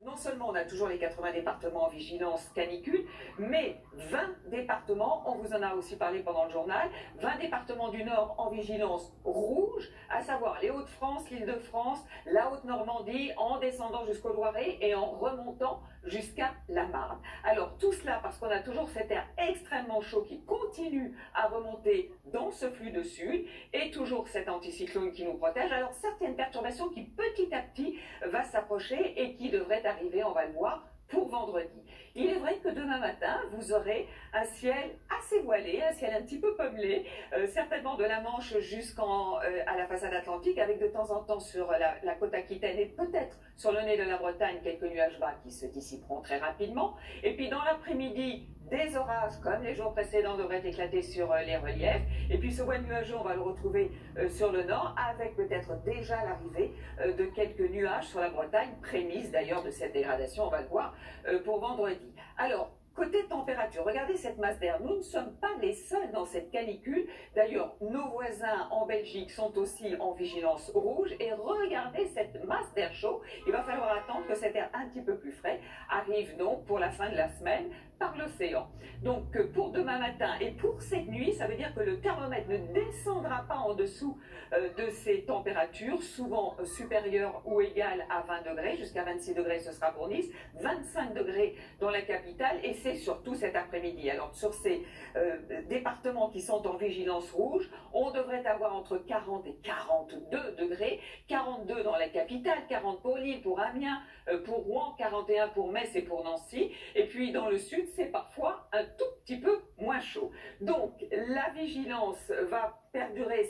Non seulement on a toujours les 80 départements en vigilance canicule, mais 20 départements, on vous en a aussi parlé pendant le journal, 20 départements du Nord en vigilance rouge, à savoir les Hauts-de-France, l'Île-de-France, la Haute-Normandie, en descendant jusqu'au Loiret et en remontant jusqu'à la Marne. Alors tout cela parce qu'on a toujours cet air extrêmement chaud qui continue à remonter dans ce flux de sud et toujours cet anticyclone qui nous protège. Alors certaines perturbations qui petit à petit va s'approcher et qui devraient arriver, on va le voir, pour vendredi. Il est vrai que demain matin, vous aurez un ciel assez voilé, un ciel un petit peu pommelé, certainement de la Manche à la façade atlantique, avec de temps en temps sur la côte aquitaine et peut-être sur le nez de la Bretagne, quelques nuages bas qui se dissiperont très rapidement. Et puis dans l'après-midi, des orages, comme les jours précédents, devraient éclater sur les reliefs. Et puis ce voile nuageux, on va le retrouver sur le nord, avec peut-être déjà l'arrivée de quelques nuages sur la Bretagne, prémisse d'ailleurs de cette dégradation, on va le voir, pour vendredi. Alors, côté température, regardez cette masse d'air. Nous ne sommes pas les seuls dans cette canicule. D'ailleurs, nos voisins en Belgique sont aussi en vigilance rouge. Et regardez cette masse d'air chaud. Il va falloir attendre que cet air un petit peu plus frais arrive donc pour la fin de la semaine par l'océan. Donc pour demain matin et pour cette nuit, ça veut dire que le thermomètre ne descendra pas en dessous de ces températures, souvent supérieures ou égales à 20 degrés. Jusqu'à 26 degrés, ce sera pour Nice. 25 degrés dans la capitale. Et c'est surtout cet après-midi. Alors sur ces départements qui sont en vigilance rouge, on devrait avoir entre 40 et 42 degrés, 42 dans la capitale, 40 pour Lille, pour Amiens, pour Rouen, 41 pour Metz et pour Nancy, et puis dans le sud c'est parfois un tout petit peu moins chaud. Donc la vigilance va perdurer.